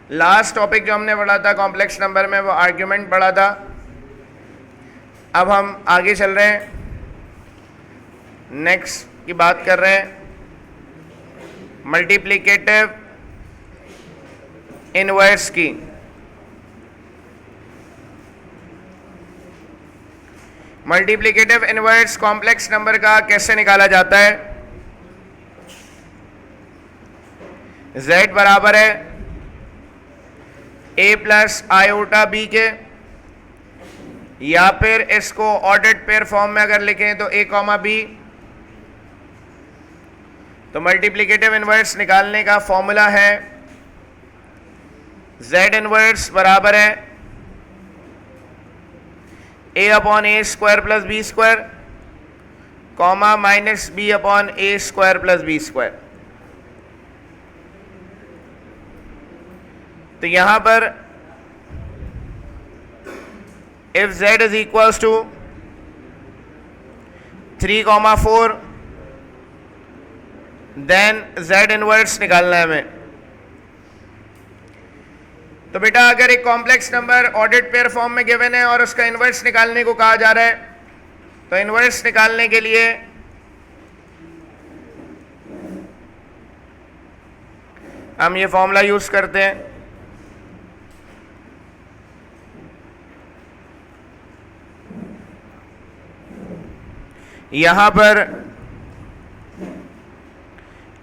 Last topic जो हमने पढ़ा था कॉम्प्लेक्स नंबर में वो आर्ग्यूमेंट पढ़ा था। अब हम आगे चल रहे हैं, नेक्स्ट की बात कर रहे हैं मल्टीप्लिकेटिव इनवर्स की। मल्टीप्लिकेटिव इनवर्स कॉम्प्लेक्स नंबर का कैसे निकाला जाता है? z बराबर है a प्लस आयोटा b के, या फिर इसको ऑर्डर्ड पेयर फॉर्म में अगर लिखें तो a कॉमा b। तो मल्टीप्लिकेटिव इनवर्स निकालने का फॉर्मूला है z इनवर्स बराबर है a upon a square plus b square comma minus b upon a square plus b square. तो यहां पर if z is equals to 3,4 then z inverse निकालना है हमें। तो बेटा अगर एक complex number ordered pair form में गिवन है और उसका इनवर्स निकालने को कहा जा रहा है, तो इनवर्स निकालने के लिए हम ये फॉर्मूला यूज करते हैं। यहां पर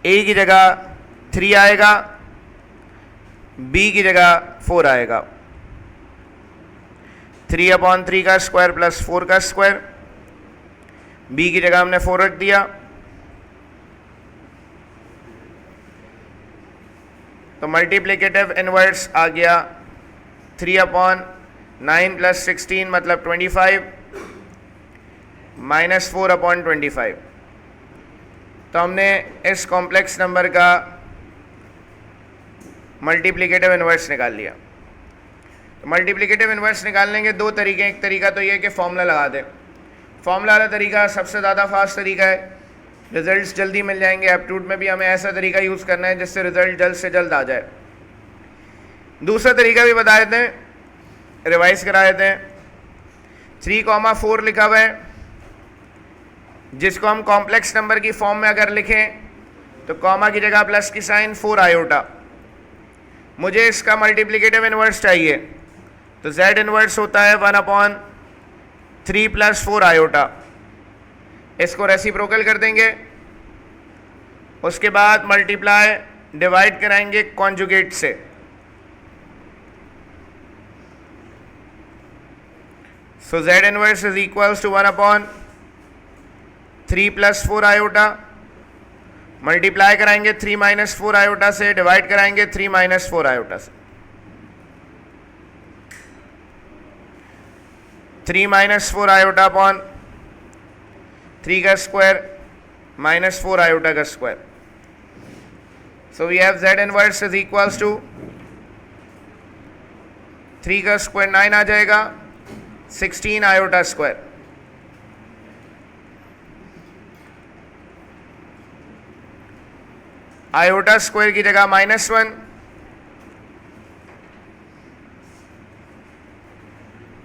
a की जगह 3 आएगा, b की जगह 4 आएगा। 3 अपॉन 3 का स्क्वायर प्लस 4 का स्क्वायर, b की जगह हमने 4 रख दिया। तो मल्टीप्लिकेटिव इनवर्स आ गया 3 अपॉन 9 प्लस 16 मतलब 25 माइनस 4 अपॉन 25। तो हमने इस कॉम्प्लेक्स नंबर का मल्टीप्लिकेटिव इनवर्स निकाल लिया। तो मल्टीप्लिकेटिव इनवर्स निकालने के दो तरीके, एक तरीका तो ये कि फॉर्मूला लगा दें। फॉर्मूला वाला तरीका सबसे ज़्यादा फास्ट तरीका है, रिजल्ट्स जल्दी मिल जाएंगे। एप्टीट्यूड में भी हमें ऐसा तरीका यूज़ करना है जिससे रिजल्ट जल्द से जल्द आ जाए। दूसरा तरीका भी बता देते हैं, रिवाइज करा देते हैं। 3,4 लिखा हुआ है, जिसको हम कॉम्प्लेक्स नंबर की फॉर्म में अगर लिखें तो कॉमा की जगह प्लस की साइन 4 आयोटा। मुझे इसका मल्टीप्लिकेटिव इनवर्स चाहिए, तो z इनवर्स होता है 1 अपॉन 3 प्लस 4 आयोटा। इसको रेसिप्रोकल कर देंगे, उसके बाद मल्टीप्लाई डिवाइड कराएंगे कॉन्जुगेट से। So z inverse is equals to 1 upon 3 plus 4 iota, multiply कराएंगे 3 माइनस 4 आयोटा से, डिवाइड कराएंगे 3 माइनस 4 आयोटा से। 3 माइनस 4 आयोटा अपॉन 3 का स्क्वायर माइनस 4 आयोटा का square. So we have z inverse is equals to 3 का square 9 आ जाएगा, 16 iota square. Iota square की जगह -1,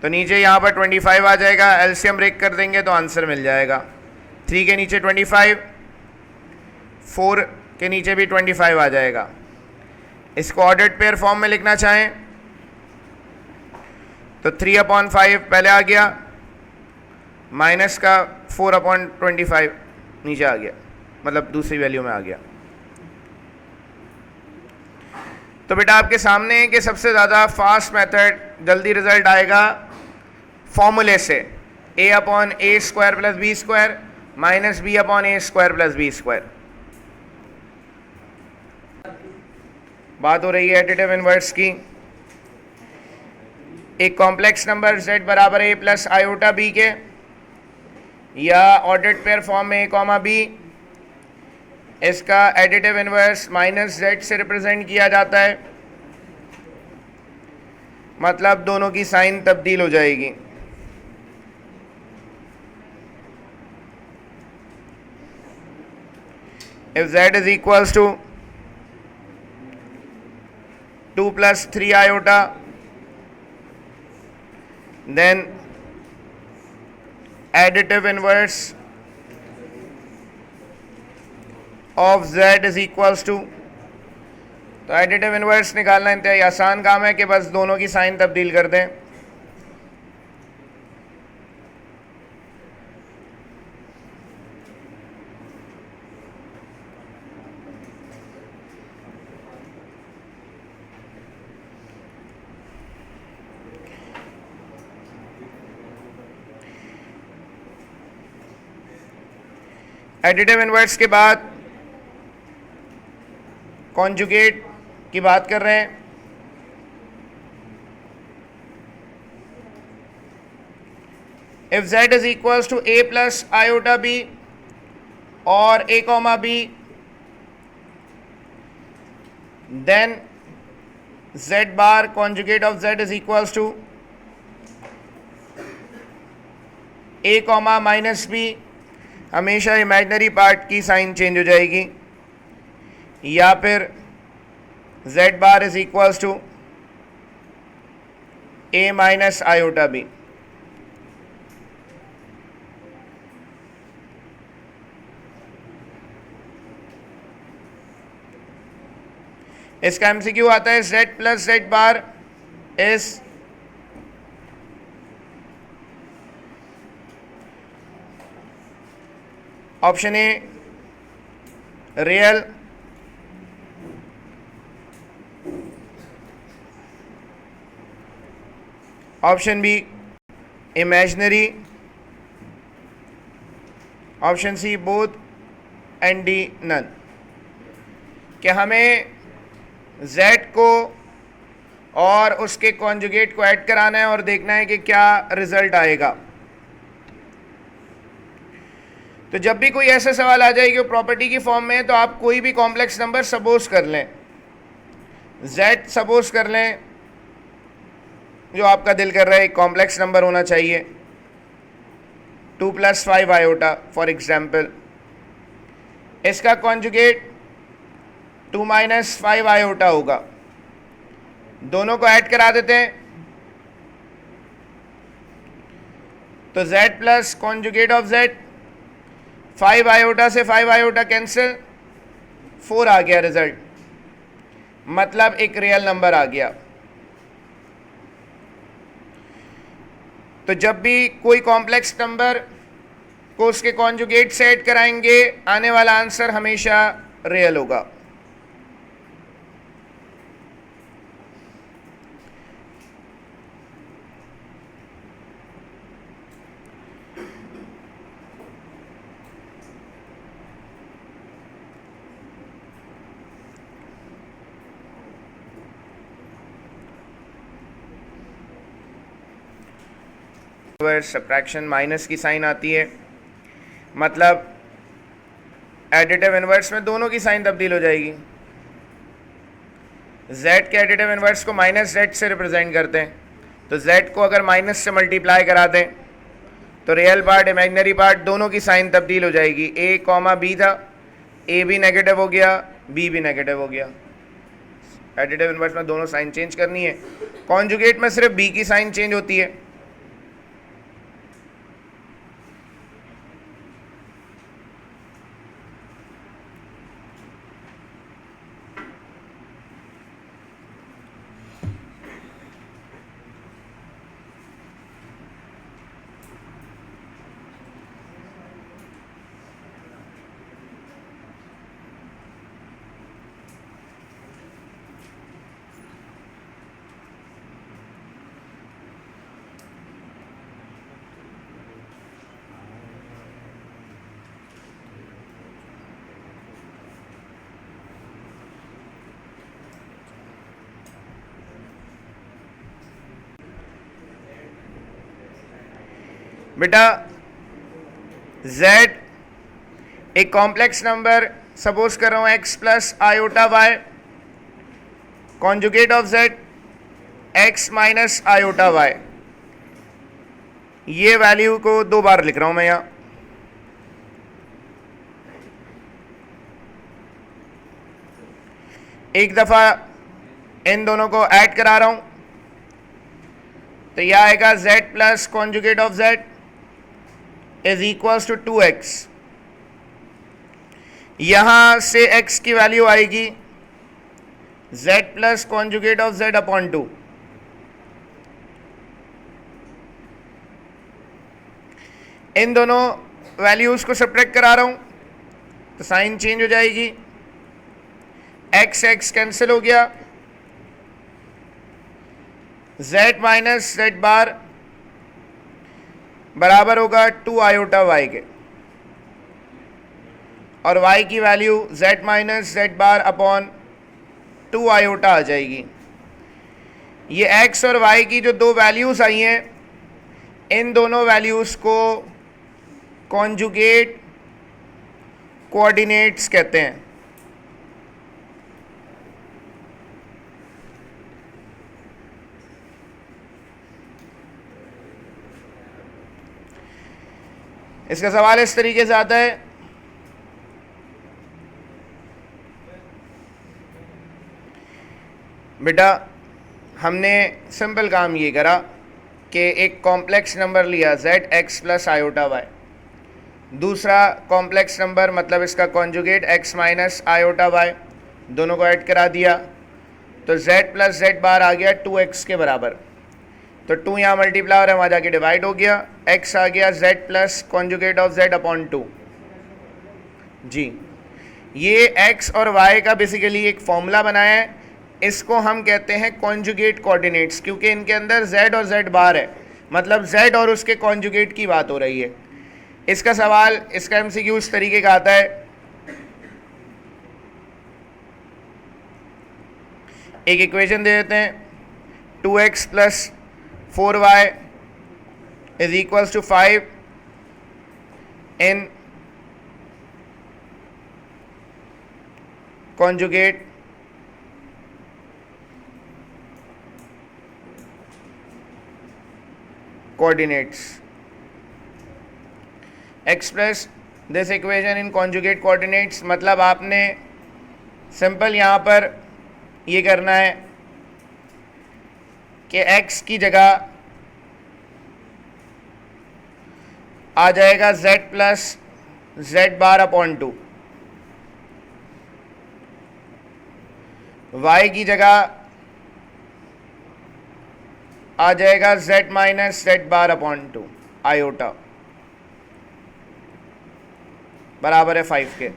तो नीचे यहां पर 25 आ जाएगा। एलसीएम ब्रेक कर देंगे तो आंसर मिल जाएगा। 3 के नीचे 25, 4 के नीचे भी 25 आ जाएगा। इसको ऑर्डर्ड पेयर फॉर्म में लिखना चाहें तो 3 अपॉन 5 पहले आ गया, माइनस का 4 अपॉन 25 नीचे आ गया, मतलब दूसरी वैल्यू में आ गया। तो बेटा आपके सामने है कि सबसे ज़्यादा फास्ट मेथड, जल्दी रिजल्ट आएगा फॉर्मूले से, a upon a square plus b square minus b upon a square plus b square. बात हो रही है एडिटिव इनवर्स की। एक कॉम्प्लेक्स नंबर z बराबर a प्लस आयोटा b के, या ऑर्डर्ड पेयर फॉर्म में a कॉमा b, इसका एडिटिव इनवर्स माइनस z से रिप्रेजेंट किया जाता है, मतलब दोनों की साइन तब्दील हो जाएगी। If z is equals to 2 plus 3 iota, then additive inverse of z is equals to, तो एडिटिव इनवर्स निकालना इंतहाई आसान काम है कि बस दोनों की साइन तब्दील कर दें। एडिटिव इनवर्स के बाद कॉन्जुगेट की बात कर रहे हैं। If z is equals to a plus iota b और a comma b, then z bar conjugate of z is equals to a comma minus b, हमेशा इमेजिनरी पार्ट की साइन चेंज हो जाएगी, या फिर z bar is equals to a minus iota b। इसका MCQ आता है z plus z bar is option A real, option B imaginary, option C both and D none. कि हमें z को और उसके कॉन्जुगेट को ऐड कराना है और देखना है कि क्या रिजल्ट आएगा। तो जब भी कोई ऐसा सवाल आ जाए कि वो प्रॉपर्टी की फॉर्म में है, तो आप कोई भी कॉम्प्लेक्स नंबर सपोज कर लें, z सपोज कर लें, जो आपका दिल कर रहा है एक कॉम्प्लेक्स नंबर होना चाहिए, 2 प्लस 5 आयोटा फॉर एग्जाम्पल। इसका कॉन्जुगेट 2 माइनस 5 आयोटा होगा। दोनों को ऐड करा देते हैं, तो z plus conjugate of z, 5 iota से 5 आयोटा कैंसिल, 4 आ गया रिजल्ट, मतलब एक रियल नंबर आ गया। तो जब भी कोई कॉम्प्लेक्स नंबर को उसके कॉन्जुगेट से ऐड कराएंगे, आने वाला आंसर हमेशा रियल होगा। सब्ट्रैक्शन माइनस की साइन आती है, मतलब एडिटिव इनवर्स में दोनों की साइन तब्दील हो जाएगी। z के एडिटिव इनवर्स को माइनस z से रिप्रेजेंट करते हैं, तो z को अगर माइनस से मल्टीप्लाई करा दें तो रियल पार्ट इमेजिनरी पार्ट दोनों की साइन तब्दील हो जाएगी। a कॉमा b था, a भी नेगेटिव हो गया, b भी नेगेटिव हो गया। एडिटिव इनवर्स में दोनों साइन चेंज करनी है, कॉन्जुगेट में सिर्फ b की साइन चेंज होती है। बेटा z एक कॉम्प्लेक्स नंबर सपोज कर रहा हूं x plus iota y, conjugate of z x minus iota y। ये वैल्यू को 2 बार लिख रहा हूं मैं यहां। एक दफा इन दोनों को ऐड करा रहा हूं, तो यह आएगा z plus conjugate of z is equals to 2x। यहां से x की वैल्यू आएगी z plus conjugate of z upon 2। इन दोनों वैल्यूज को सब्ट्रैक्ट करा रहा हूं, तो साइन चेंज हो जाएगी, x x कैंसिल हो गया, z माइनस z बार बराबर होगा 2 आयोटा y के, और y की value z minus z bar upon 2 iota आ जाएगी। ये x और y की जो दो वैल्यूज आई हैं, इन दोनों वैल्यूज को कॉन्जुगेट कोऑर्डिनेट्स कहते हैं। इसका सवाल इस तरीके से आता है, बेटा हमने सिंपल काम ये करा कि एक कॉम्प्लेक्स नंबर लिया z x plus iota y, दूसरा कॉम्प्लेक्स नंबर मतलब इसका conjugate x minus iota y, दोनों को ऐड करा दिया, तो z प्लस z बार आ गया 2x के बराबर, तो 2 यहाँ मल्टीप्लाई हो रहा है, वहाँ जाके डिवाइड हो गया, x आ गया z plus conjugate of z upon 2। जी, ये x और y का बेसिकली एक फॉर्मूला बनाया है, इसको हम कहते हैं कॉन्जुगेट कोऑर्डिनेट्स, क्योंकि इनके अंदर z और z बार है, मतलब z और उसके कॉन्जुगेट की बात हो रही है। इसका सवाल, इसका MCQ इस तरीके का आता है, एक इक्वेशन दे देते हैं, 2x plus 4y is equals to 5 in conjugate coordinates. Express this equation in conjugate coordinates, मतलब आपने सिंपल यहाँ पर ये करना है कि x की जगह आ जाएगा z plus z bar upon 2, y की जगह आ जाएगा z minus z bar upon 2 iota बराबर है 5 के,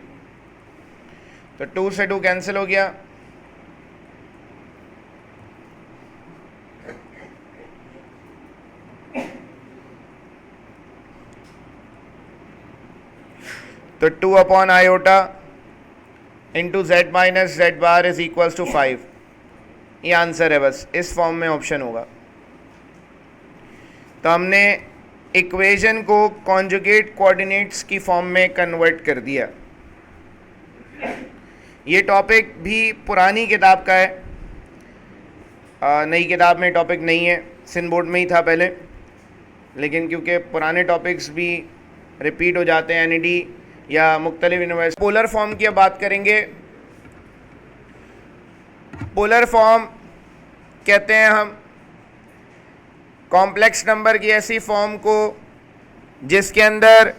तो 2 से 2 कैंसिल हो गया, तो 2 upon iota into z minus z bar is equals to 5। ये आंसर है, बस इस फॉर्म में ऑप्शन होगा। तो हमने इक्वेशन को कॉन्जुगेट कोऑर्डिनेट्स की फॉर्म में कन्वर्ट कर दिया। ये टॉपिक भी पुरानी किताब का है, नई किताब में टॉपिक नहीं है, सिंध बोर्ड में ही था पहले, लेकिन क्योंकि पुराने टॉपिक्स भी रिपीट हो जाते हैं एनईडी या मुख्तलिफ यूनिवर्सिटी। पोलर फॉर्म की अब बात करेंगे। पोलर फॉर्म कहते हैं हम कॉम्प्लेक्स नंबर की ऐसी फॉर्म को जिसके अंदर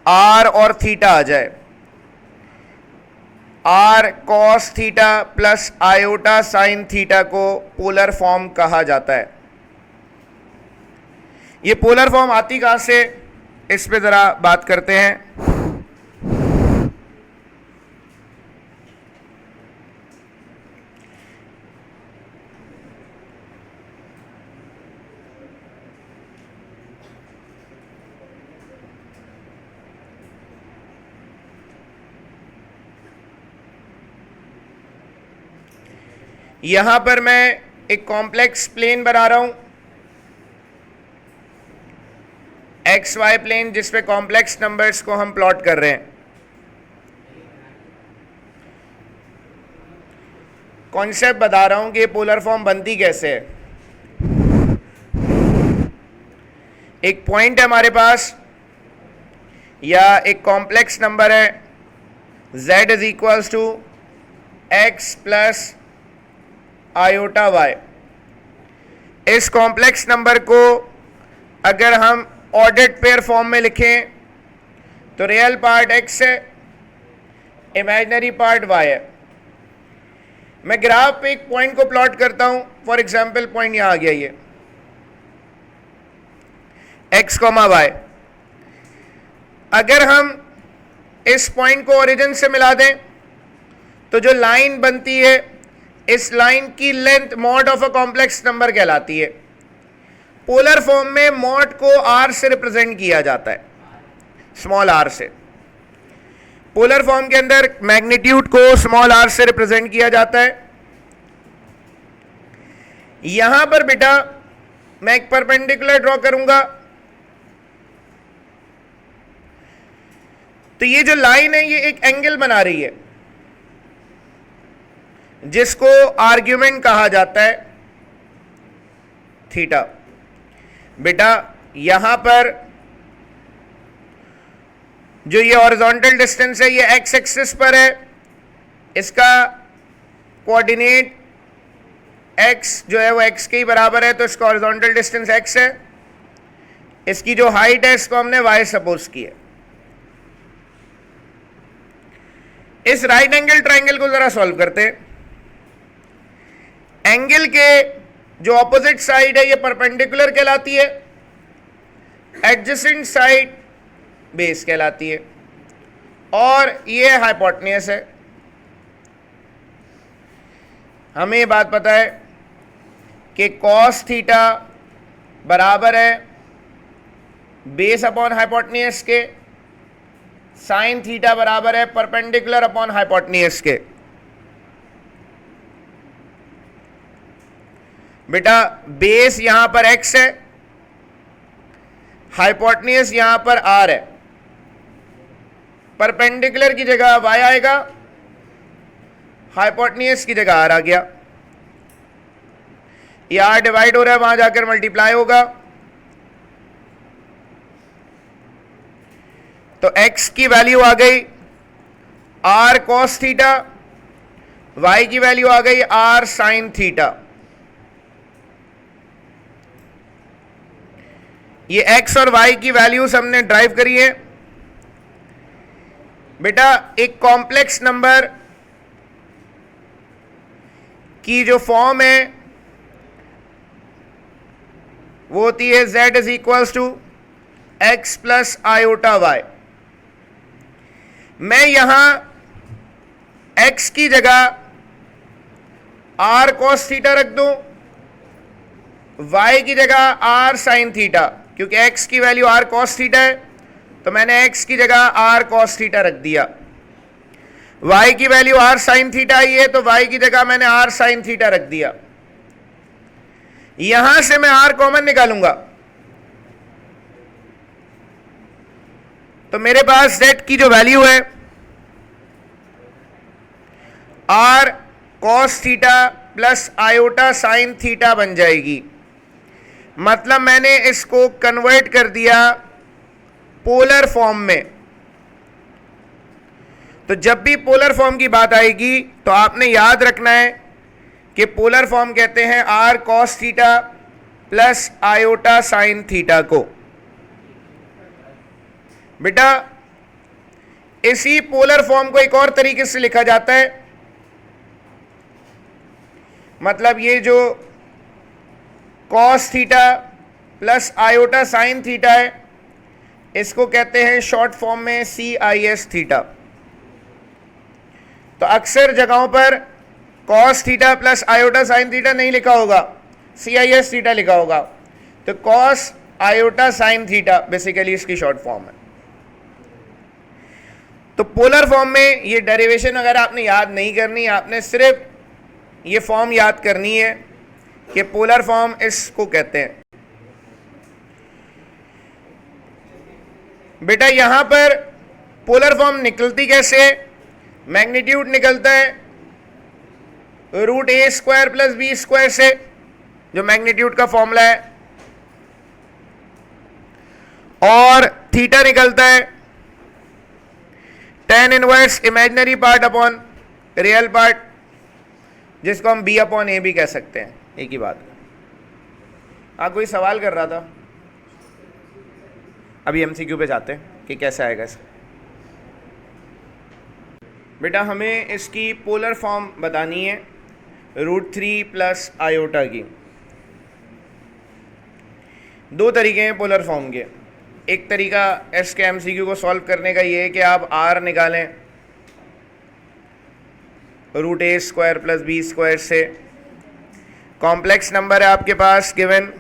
r और थीटा आ जाए, r cos theta plus iota sine theta को पोलर फॉर्म कहा जाता है। ये पोलर फॉर्म आती कहाँ से, इस पे ज़रा बात करते हैं। यहां पर मैं एक कॉम्प्लेक्स प्लेन बना रहा हूं, एक्स वाई प्लेन, जिसपे कॉम्प्लेक्स नंबर्स को हम प्लॉट कर रहे हैं। कॉन्सेप्ट बता रहा हूं कि पोलर फॉर्म बनती कैसे है। एक पॉइंट है हमारे पास या एक कॉम्प्लेक्स नंबर है, z is equals to x plus iota y. इस कॉम्प्लेक्स नंबर को अगर हम ऑर्डर्ड पेयर फॉर्म में लिखें तो रियल पार्ट x है, इमेजिनरी पार्ट y है। मैं ग्राफ पे एक पॉइंट को प्लॉट करता हूं। फॉर एग्जांपल पॉइंट यहां आ गया, ये x, y। अगर हम इस पॉइंट को ओरिजिन से मिला दें तो जो लाइन बनती है, इस लाइन की length mod of a complex number कहलाती है। पोलर फॉर्म में मॉड को r से रिप्रेजेंट किया जाता है, स्मॉल r से। पोलर फॉर्म के अंदर मैग्नीट्यूड को स्मॉल r से रिप्रेजेंट किया जाता है। यहां पर बेटा मैं एक परपेंडिकुलर ड्रॉ करूंगा, तो ये जो लाइन है ये एक एंगल बना रही है जिसको आर्ग्यूमेंट कहा जाता है थीटा। बेटा यहां पर जो ये हॉरिजॉन्टल डिस्टेंस है ये एक्स एक्सिस पर है, इसका कोऑर्डिनेट एक्स जो है वो एक्स के ही बराबर है, तो इसका हॉरिजॉन्टल डिस्टेंस एक्स है। इसकी जो हाइट है इसको हमने वाई सपोज की है। इस राइट एंगल ट्राइंगल को जरा सॉल्व करते हैं। एंगल के जो ऑपोजिट साइड है ये परपेंडिकुलर कहलाती है, एडजेसेंट साइड बेस कहलाती है, और ये हाइपोटेन्यूस है। हमें ये बात पता है कि कॉस थीटा बराबर है बेस अपॉन हाइपोटेन्यूस के, साइन थीटा बराबर है परपेंडिकुलर अपॉन हाइपोटेन्यूस के। बेटा बेस यहां पर x है, हाइपोटेन्यूस यहां पर r है, परपेंडिकुलर की जगह y आएगा, हाइपोटेन्यूस की जगह r आ गया। ये r डिवाइड हो रहा है, वहां जाकर मल्टीप्लाई होगा, तो x की वैल्यू आ गई r cos थीटा, y की वैल्यू आ गई r sin थीटा। ये x और y की वैल्यूज हमने ड्राइव करी है। बेटा एक कॉम्प्लेक्स नंबर की जो फॉर्म है वो होती है z is equals to x plus iota y. मैं यहां x की जगह r cos थीटा रख दूं, y की जगह r sin थीटा, क्योंकि x की वैल्यू r cos थीटा है तो मैंने x की जगह r cos थीटा रख दिया। y की वैल्यू r sin थीटा आई है तो y की जगह मैंने r sin थीटा रख दिया। यहां से मैं r कॉमन निकालूंगा तो मेरे पास z की जो वैल्यू है r cos theta plus iota sin theta बन जाएगी। मतलब मैंने इसको कन्वर्ट कर दिया पोलर फॉर्म में। तो जब भी पोलर फॉर्म की बात आएगी तो आपने याद रखना है कि पोलर फॉर्म कहते हैं r cos theta plus iota sin theta को। बेटा इसी पोलर फॉर्म को एक और तरीके से लिखा जाता है, मतलब ये जो cos theta plus iota sin theta है इसको कहते हैं शॉर्ट फॉर्म में CIS थीटा। तो अक्सर जगहों पर cos theta plus iota sin theta नहीं लिखा होगा, CIS थीटा लिखा होगा। तो cos iota sin theta basically इसकी शॉर्ट फॉर्म है। तो पोलर फॉर्म में ये डेरिवेशन अगर आपने याद नहीं करनी, आपने सिर्फ ये फॉर्म याद करनी है कि पोलर फॉर्म इसको कहते हैं। बेटा यहां पर पोलर फॉर्म निकलती कैसे? मैग्नीट्यूड निकलता है रूट ए स्क्वायर प्लस बी स्क्वायर से, जो मैग्नीट्यूड का फॉर्मूला है, और थीटा निकलता है tan inverse imaginary part upon real part. जिसको हम b अपॉन ए भी कह सकते हैं, एक ही बात। कोई सवाल कर रहा था? अभी एमसीक्यू पे जाते हैं कि कैसे आएगा इसका। बेटा हमें इसकी पोलर फॉर्म बतानी है √3 प्लस आयोटा की। दो तरीके हैं पोलर फॉर्म के। एक तरीका एस के एमसीक्यू को सॉल्व करने का ये है कि आप r निकालें √a² प्लस b² से। कॉम्प्लेक्स नंबर है आपके पास गिवन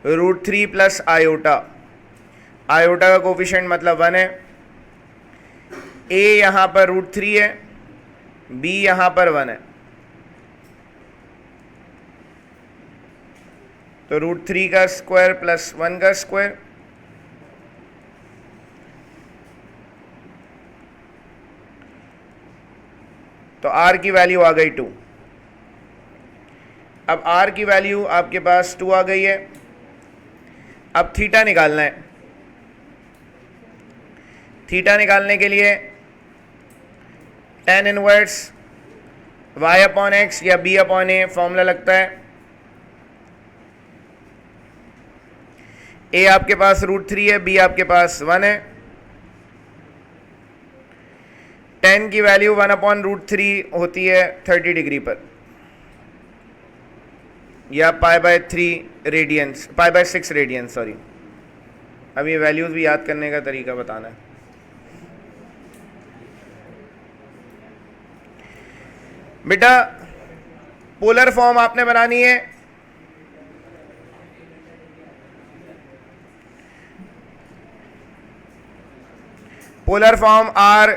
√3 प्लस आयोटा। आयोटा का कोफिशिएंट मतलब 1 है। a यहाँ पर √3 है, b यहाँ पर 1 है, तो √3 का स्क्वायर प्लस 1 का स्क्वायर। तो r की वैल्यू आ गई 2। अब r की वैल्यू आपके पास 2 आ गई है। अब थीटा निकालना है। थीटा निकालने के लिए tan inverse y upon x या b अपॉन ए फॉर्मूला लगता है। a आपके पास √3 है, b आपके पास 1 है। tan की वैल्यू 1 अपॉन √3 होती है 30 डिग्री पर, या π/6 रेडियंस, सॉरी। अब ये वैल्यूज भी याद करने का तरीका बताना है। बेटा पोलर फॉर्म आपने बनानी है polar form r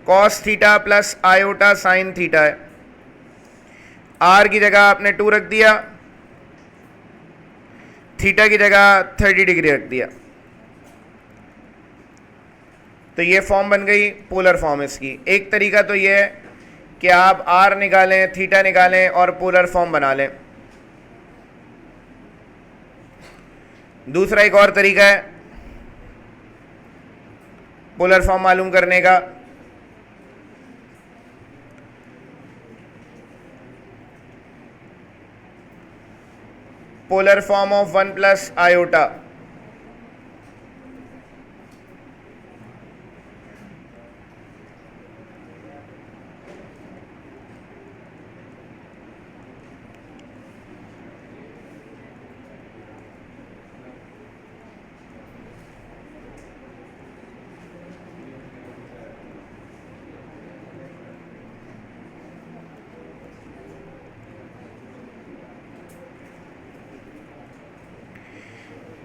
cos theta plus iota sine theta है। r की जगह आपने 2 रख दिया, थीटा की जगह 30 डिग्री रख दिया, तो ये फॉर्म बन गई पोलर फॉर्म इसकी। एक तरीका तो ये है कि आप r निकालें, थीटा निकालें और पोलर फॉर्म बना लें। दूसरा एक और तरीका है पोलर फॉर्म मालूम करने का। Polar form of 1 plus iota.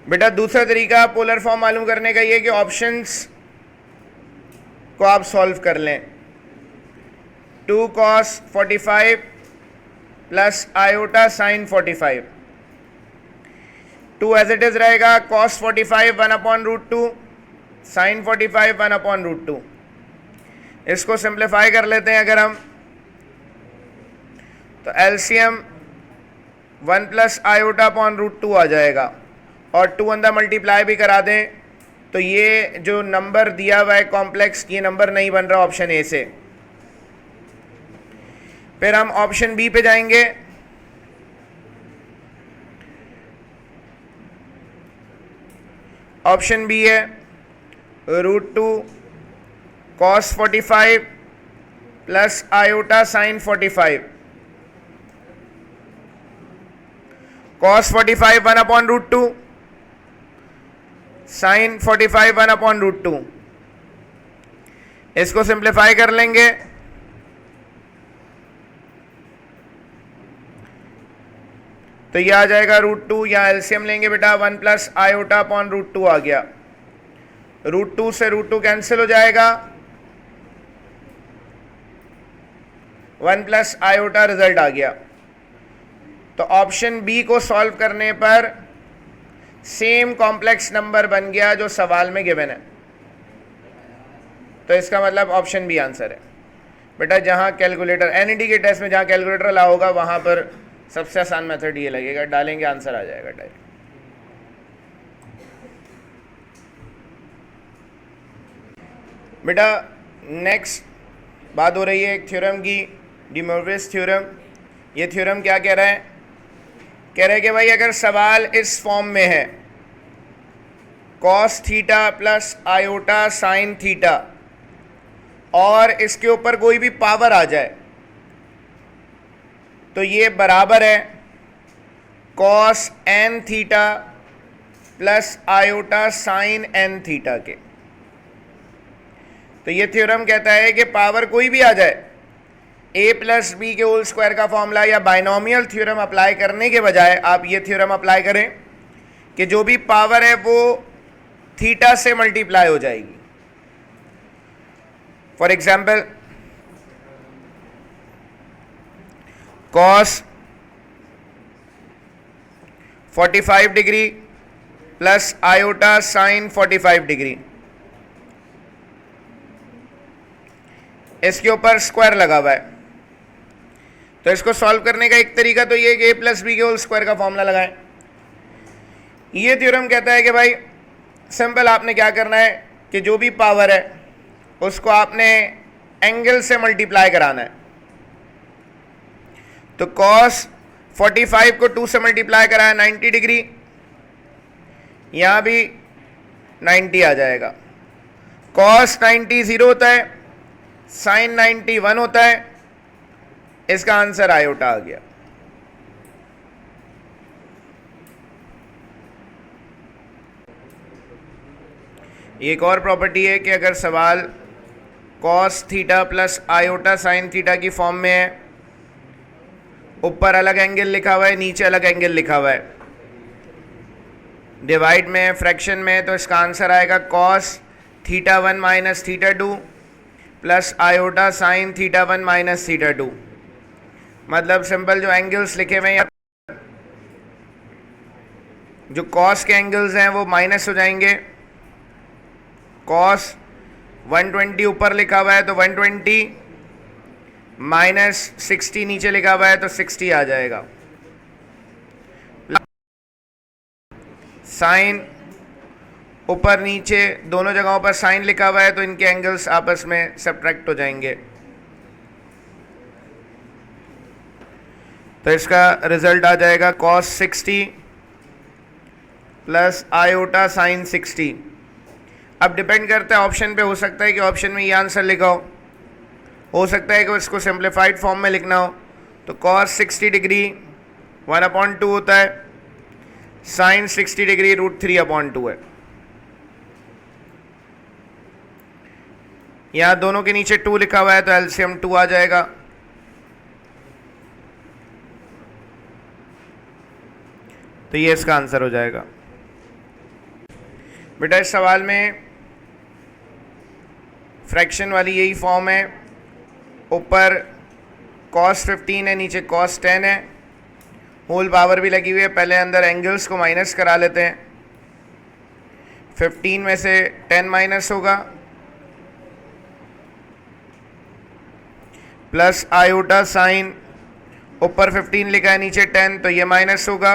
बेटा दूसरा तरीका पोलर फॉर्म मालूम करने का ये कि ऑप्शंस को आप सॉल्व कर लें। 2 cos 45 plus iota sine 45। 2 as it is रहेगा, cos 45 1 अपॉन √2, साइन 45 1 अपॉन √2। इसको सिंप्लीफाई कर लेते हैं अगर हम, तो एलसीएम 1 प्लस आयोटा अपॉन √2 आ जाएगा, और 2 अंदर मल्टीप्लाई भी करा दें तो ये जो नंबर दिया हुआ है कॉम्प्लेक्स, ये नंबर नहीं बन रहा ऑप्शन ए से। फिर हम ऑप्शन बी पे जाएंगे। ऑप्शन बी है √2 cos 45 plus iota sine 45। cos 45 1 upon √2, sine 45 1 upon √2। इसको सिंप्लीफाई कर लेंगे तो ये आ जाएगा √2, या एलसीएम लेंगे बेटा 1 प्लस आयोटा अपॉन √2 आ गया। √2 से √2 कैंसिल हो जाएगा, 1 प्लस आयोटा रिजल्ट आ गया। तो ऑप्शन बी को सॉल्व करने पर सेम कॉम्प्लेक्स नंबर बन गया जो सवाल में गिवन है, तो इसका मतलब ऑप्शन बी आंसर है। बेटा जहां कैलकुलेटर एनईटी के टेस्ट में जहां कैलकुलेटर अलाउ होगा वहां पर सबसे आसान मेथड ये लगेगा, डालेंगे आंसर आ जाएगा डायरेक्ट। बेटा नेक्स्ट बात हो रही है एक थ्योरम की डी मोरविस थ्योरम। ये थ्योरम क्या कह रहा है? कह रहा है कि भाई अगर सवाल इस फॉर्म में है cos theta plus iota sine theta और इसके ऊपर कोई भी पावर आ जाए तो ये बराबर है cos n theta plus iota sine n theta के। तो ये थ्योरम कहता है कि पावर कोई भी आ जाए, a प्लस बी के होल स्क्वायर का फॉर्मूला या बाइनोमियल थ्योरम अप्लाई करने के बजाय आप ये थ्योरम अप्लाई करें कि जो भी पावर है वो थीटा से मल्टीप्लाई हो जाएगी। For example cos 45 degree plus iota sine 45 degree, इसके ऊपर स्क्वायर लगा हुआ है। तो इसको सॉल्व करने का एक तरीका तो ये है कि a प्लस बी के होल स्क्वायर का फॉर्मूला लगाएं। ये थ्योरम कहता है कि भाई सिंपल आपने क्या करना है कि जो भी पावर है उसको आपने एंगल से मल्टीप्लाई कराना है। तो cos 45 को 2 से मल्टीप्लाई कराया 90 डिग्री, यहां भी 90 आ जाएगा। cos 90 0 होता है, साइन 90 1 होता है, इसका आंसर आयोटा आ गया। एक और प्रॉपर्टी है कि अगर सवाल cos theta plus iota sine theta की फॉर्म में है, ऊपर अलग एंगल लिखा हुआ है, नीचे अलग एंगल लिखा हुआ है, डिवाइड में फ्रैक्शन में, तो इसका आंसर आएगा cos theta 1 minus theta 2 plus iota sine theta 1 minus theta 2। मतलब सिंपल जो एंगल्स लिखे हुए हैं, जो कॉस के एंगल्स हैं वो माइनस हो जाएंगे। कॉस 120 ऊपर लिखा हुआ है तो 120 माइनस 60 नीचे लिखा हुआ है तो 60 आ जाएगा। साइन ऊपर नीचे दोनों जगहों पर साइन लिखा हुआ है तो इनके एंगल्स आपस में सब्ट्रैक्ट हो जाएंगे। तो इसका रिजल्ट आ जाएगा cos 60 प्लस आयोटा साइन 60। अब डिपेंड करता है ऑप्शन पे, हो सकता है कि ऑप्शन में ये आंसर लिखा हो सकता है कि इसको सिंप्लीफाइड फॉर्म में लिखना हो। तो cos 60 डिग्री 1/2 होता है, साइन 60 डिग्री √3/2 है। यहाँ दोनों के नीचे 2 लिखा हुआ है तो एलसीएम 2 आ जाएगा। तो ये इसका आंसर हो जाएगा। बेटा इस सवाल में फ्रैक्शन वाली यही फॉर्म है, ऊपर cos 15 है, नीचे cos 10 है, होल पावर भी लगी हुई है। पहले अंदर एंगल्स को माइनस करा लेते हैं। 15 में से 10 माइनस होगा, प्लस आयोटा साइन, ऊपर 15 लिखा है नीचे 10 तो ये माइनस होगा,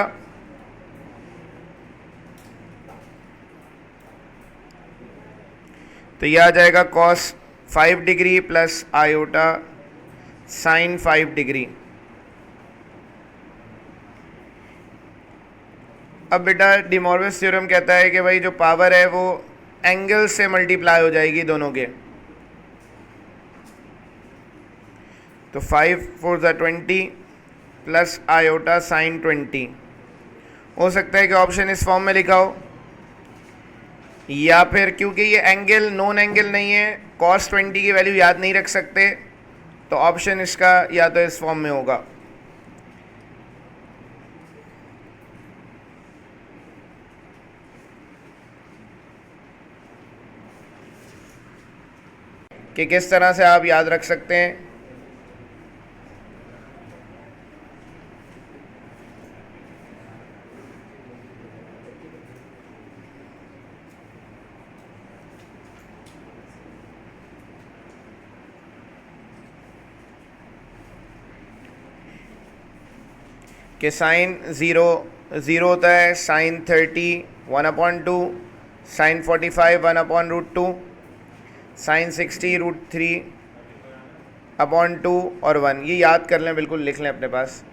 तो यह आ जाएगा cos 5 degree plus iota sign 5 degree. अब बेटा डी मोरविस थ्योरम कहता है कि भाई जो पावर है वो एंगल से मल्टीप्लाई हो जाएगी दोनों के। तो 5 4 20 प्लस आयोटा साइन 20। हो सकता है कि ऑप्शन इस फॉर्म में लिखा हो, या फिर क्योंकि ये एंगल नॉन एंगल नहीं है, cos 20 की वैल्यू याद नहीं रख सकते, तो ऑप्शन इसका या तो इस फॉर्म में होगा। कि किस तरह से आप याद रख सकते हैं। कि साइन 0 0 होता है, साइन 30 1/2, साइन 45 1/√2, साइन 60 √3 अपॉन 2 और 1, ये याद कर लें, बिल्कुल लिख लें अपने पास,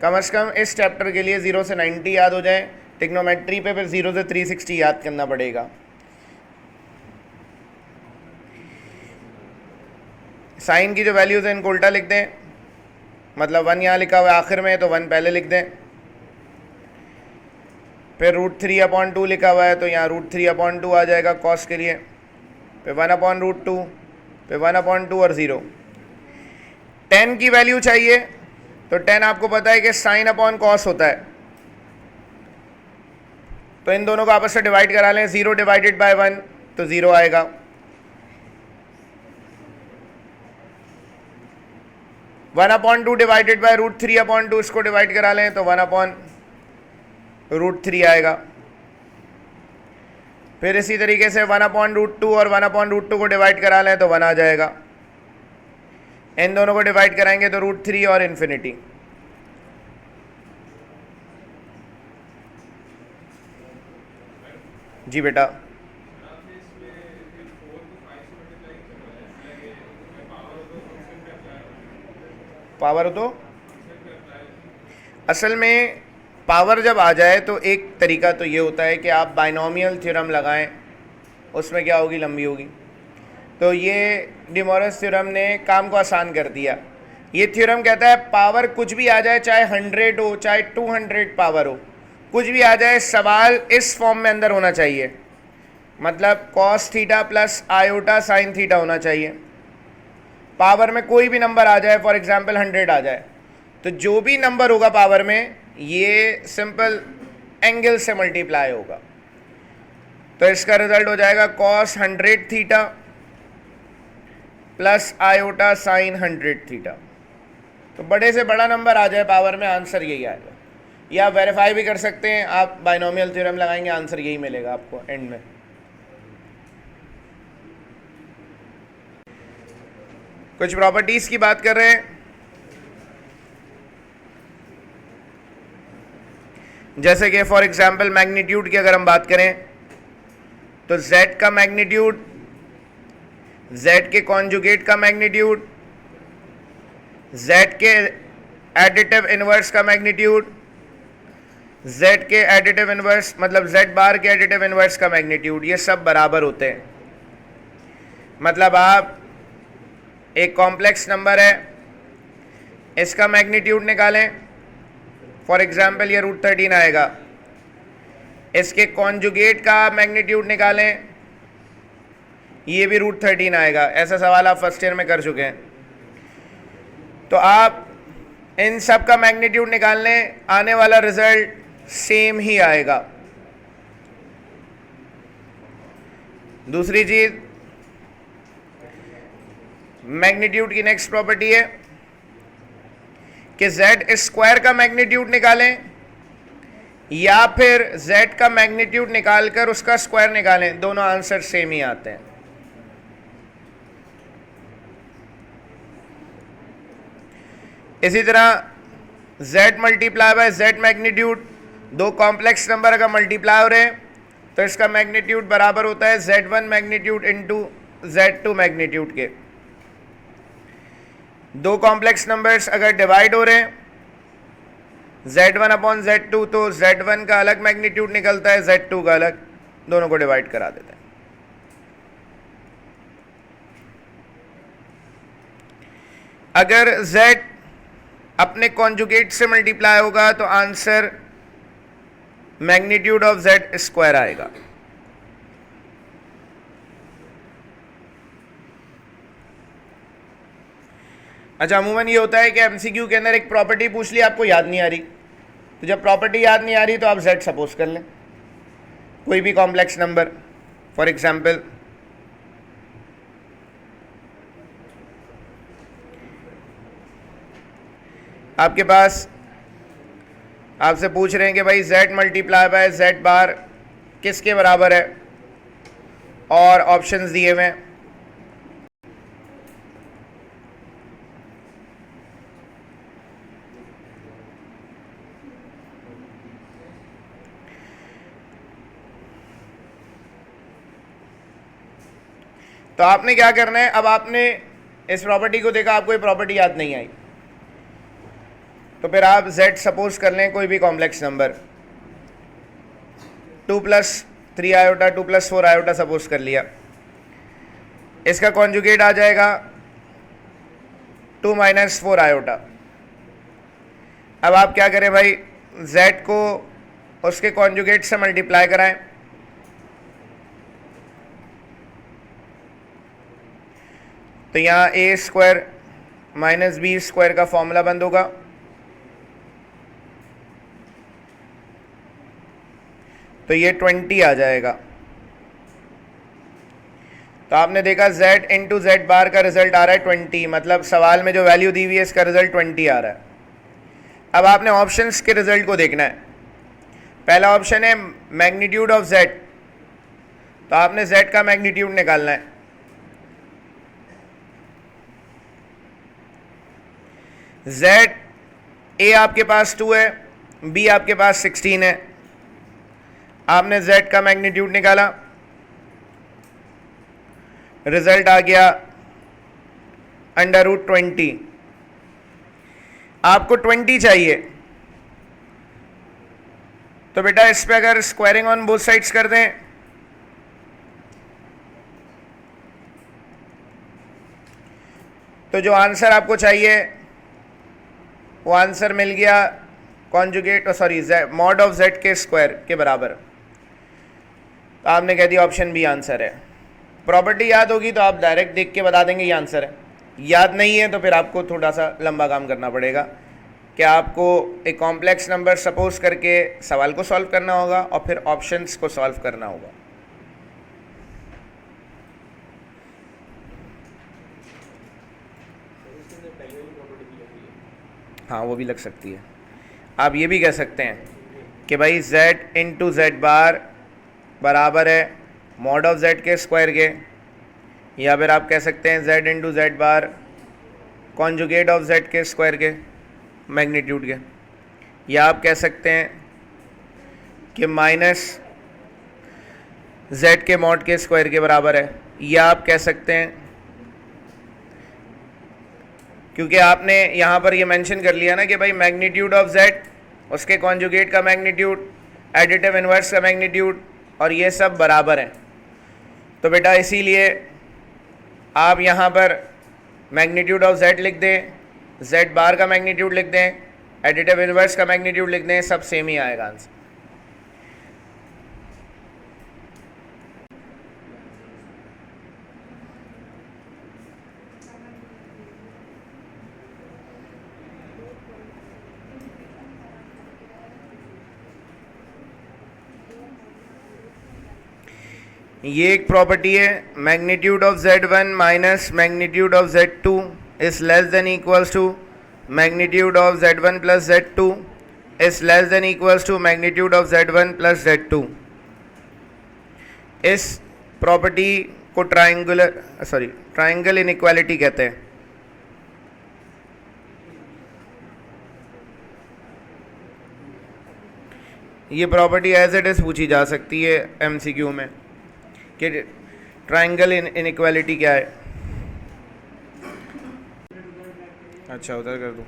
कम से कम इस चैप्टर के लिए 0 से 90 याद हो जाए, ट्रिग्नोमेट्री पे फिर 0 से 360 याद करना पड़ेगा। साइन की जो वैल्यूज़ हैं इनको उल्टा लिख दें, मतलब 1 यहाँ लिखा हुआ है आखिर में, तो 1 पहले लिख दें। फिर √3/2 लिखा हुआ है, तो यहाँ √3/2 आ जाएगा कॉस के लिए, फिर 1/√2, फिर 1/2 और 0। 10 की वैल्यू चाहिए, तो 10 आपको पता है कि साइन अपॉन कॉस होता है, तो इन दोनों को आपस में डिवाइड करा लें, 0 डिवाइडेड बाय 1 तो 0 आएगा। 1/2 डिवाइडेड बाय √3/2, इसको डिवाइड करा लें तो 1/√3 आएगा। फिर इसी तरीके से 1/√2 और 1/√2 को डिवाइड करा लें तो 1 आ जाएगा। इन दोनों को डिवाइड कराएंगे तो √3 और इन्फिनिटी। जी बेटा, पावर तो असल में पावर जब आ जाए तो एक तरीका तो ये होता है कि आप बाइनोमियल थ्योरम लगाएं, उसमें क्या होगी, लंबी होगी। तो ये डे मोरेस थ्योरम ने काम को आसान कर दिया। ये थ्योरम कहता है पावर कुछ भी आ जाए, चाहे 100 हो चाहे 200 पावर हो, कुछ भी आ जाए, सवाल इस फॉर्म में अंदर होना चाहिए, मतलब cos theta plus iota sine theta होना चाहिए। पावर में कोई भी नंबर आ जाए, फॉर एग्जांपल 100 आ जाए, तो जो भी नंबर होगा पावर में, ये सिंपल एंगल से मल्टीप्लाई होगा, तो इसका रिजल्ट हो जाएगा cos 100 theta plus iota sign 100 theta. तो बड़े से बड़ा नंबर आ जाए पावर में, आंसर यही आएगा। या आप वेरीफाई भी कर सकते हैं, आप बाइनोमियल थ्योरम लगाएंगे, आंसर यही मिलेगा आपको एंड में। कुछ प्रॉपर्टीज की बात कर रहे हैं, जैसे कि फॉर एग्जांपल मैग्नीट्यूड की अगर हम बात करें, तो z का मैग्नीट्यूड, z के कॉन्जुगेट का मैग्नीट्यूड, z के एडिटिव इनवर्स का मैग्नीट्यूड, z के एडिटिव इनवर्स मतलब z बार के एडिटिव इनवर्स का मैग्नीट्यूड, ये सब बराबर होते हैं। मतलब आप एक कॉम्प्लेक्स नंबर है, इसका मैग्नीट्यूड निकालें, फॉर एग्जांपल ये √13 आएगा, इसके कॉन्जुगेट का मैग्नीट्यूड निकालें, ये भी √13 आएगा। ऐसा सवाल आप फर्स्ट ईयर में कर चुके हैं। तो आप इन सब का मैग्नीट्यूड निकालने, आने वाला रिजल्ट सेम ही आएगा। दूसरी चीज, मैग्नीट्यूड की नेक्स्ट प्रॉपर्टी है कि z स्क्वायर का मैग्नीट्यूड निकालें या फिर z का मैग्नीट्यूड निकालकर उसका स्क्वायर निकालें, दोनों आंसर सेम ही आते हैं। इसी तरह z multiply by z magnitude, दो कॉम्प्लेक्स नंबर अगर मल्टीप्लाई हो रहे हैं तो इसका मैग्नीट्यूड बराबर होता है z1 magnitude into z2 magnitude के। दो कॉम्प्लेक्स नंबर्स अगर डिवाइड हो रहे हैं z1/z2, तो z1 का अलग मैग्नीट्यूड निकलता है, z2 का अलग, दोनों को डिवाइड करा देते हैं। अगर z अपने कॉन्जुगेट से मल्टीप्लाई होगा तो answer magnitude of z square आएगा। अच्छा, अमूमन ये होता है कि एमसीक्यू के अंदर एक प्रॉपर्टी पूछ ली, आपको याद नहीं आ रही, तो जब प्रॉपर्टी याद नहीं आ रही तो आप z सपोज कर लें, कोई भी कॉम्प्लेक्स नंबर, फॉर एग्जांपल आपके पास, आपसे पूछ रहे हैं कि भाई z मल्टीप्लाई बाय z बार किसके बराबर है, और ऑप्शंस दिए हुए हैं। तो आपने क्या करना है, अब आपने इस प्रॉपर्टी को देखा, आपको ये प्रॉपर्टी याद नहीं आई, तो फिर आप z सपोज कर लें कोई भी complex number, 2 + 3 iota 2 + 4 iota suppose कर लिया, इसका कॉन्जुगेट आ जाएगा 2 - 4 आयोटा। अब आप क्या करें भाई, z को उसके कॉन्जुगेट से मल्टीप्लाई कराएं, तो यहाँ a² - b² का फॉर्मूला बंद होगा, तो ये 20 आ जाएगा। तो आपने देखा z × z बार का रिजल्ट आ रहा है 20, मतलब सवाल में जो वैल्यू दी हुई है इसका रिजल्ट 20 आ रहा है। अब आपने ऑप्शंस के रिजल्ट को देखना है। पहला ऑप्शन है मैग्नीट्यूड ऑफ z, तो आपने z का मैग्नीट्यूड निकालना है। z a आपके पास 2 है, b आपके पास 16 है, आपने z का मैग्नीट्यूड निकाला, रिजल्ट आ गया √20। आपको 20 चाहिए, तो बेटा इस पे अगर स्क्वायरिंग ऑन बोथ साइड्स कर दें, तो जो आंसर आपको चाहिए वो आंसर मिल गया कॉन्जुगेट मॉड ऑफ z के स्क्वायर के बराबर। तो आपने कह दिया ऑप्शन बी आंसर है। प्रॉपर्टी याद होगी तो आप डायरेक्ट देख के बता देंगे ये आंसर है, याद नहीं है तो फिर आपको थोड़ा सा लंबा काम करना पड़ेगा कि आपको एक कॉम्प्लेक्स नंबर सपोज करके सवाल को सॉल्व करना होगा और फिर ऑप्शंस को सॉल्व करना होगा। हाँ, वो भी लग सकती है। आप ये भी कह सकते हैं कि भाई z × z बार बराबर है मॉड ऑफ z के स्क्वायर के, या फिर आप कह सकते हैं z × z bar conjugate of z के स्क्वायर के मैग्नीट्यूड के, या आप कह सकते हैं कि माइनस z के मॉड के स्क्वायर के बराबर है, या आप कह सकते हैं क्योंकि आपने यहाँ पर ये मेंशन कर लिया ना कि भाई मैग्नीट्यूड ऑफ z, उसके कॉन्जुगेट का मैग्नीट्यूड, एडिटिव इन्वर्स का मैग्नीट्यूड, और ये सब बराबर हैं। तो बेटा इसीलिए आप यहाँ पर मैग्नीट्यूड ऑफ z लिख दें, z बार का मैग्नीट्यूड लिख दें, एडिटिव इन्वर्स का मैग्नीट्यूड लिख दें, सब सेम ही आएगा आंसर। ये एक प्रॉपर्टी है, magnitude of z1 minus magnitude of z2 is less than equals to magnitude of z1 plus z2 is less than equals to magnitude of z1 plus z2। इस property को triangle inequality कहते हैं। ये property as it is पूछी जा सकती है MCQ में कि ट्राइंगल इनइक्वालिटी क्या है। अच्छा, उधर कर दूँ।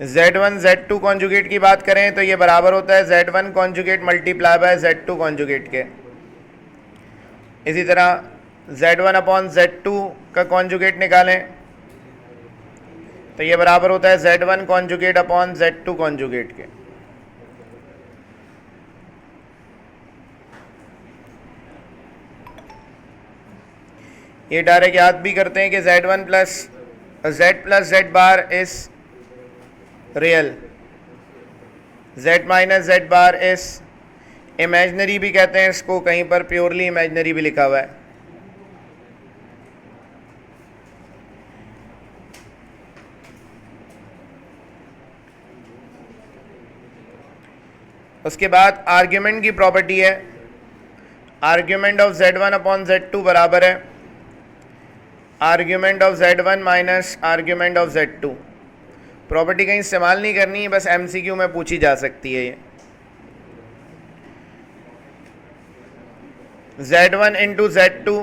Z1 Z2 कॉन्जुगेट की बात करें तो ये बराबर होता है Z1 conjugate multiply by Z2 conjugate के। इसी तरह Z1/Z2 का कॉन्जुगेट निकालें तो ये बराबर होता है Z1 conjugate upon Z2 conjugate के। ये डायरेक्ट याद भी करते हैं कि Z1 plus Z bar is real, Z minus Z bar is imaginary भी कहते हैं इसको, कहीं पर प्योरली इमेजनरी भी लिखा हुआ है। उसके बाद आर्ग्यूमेंट की प्रॉपर्टी है, आर्ग्यूमेंट ऑफ Z1/Z2 बराबर है argument of Z1 minus argument of Z2। Property कहीं इस्तेमाल नहीं करनी है, बस MCQ में पूछी जा सकती है ये। Z1 × Z2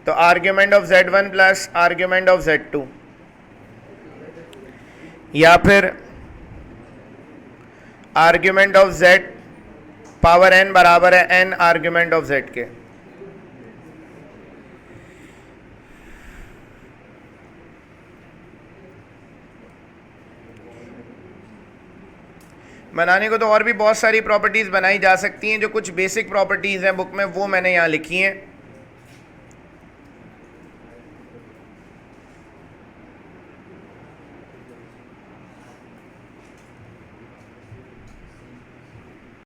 तो argument of Z1 plus argument of Z2, या फिर argument of Z power n बराबर है n आर्ग्यूमेंट ऑफ Z के। बनाने को तो और भी बहुत सारी प्रॉपर्टीज़ बनाई जा सकती हैं, जो कुछ बेसिक प्रॉपर्टीज़ हैं बुक में वो मैंने यहाँ लिखी हैं।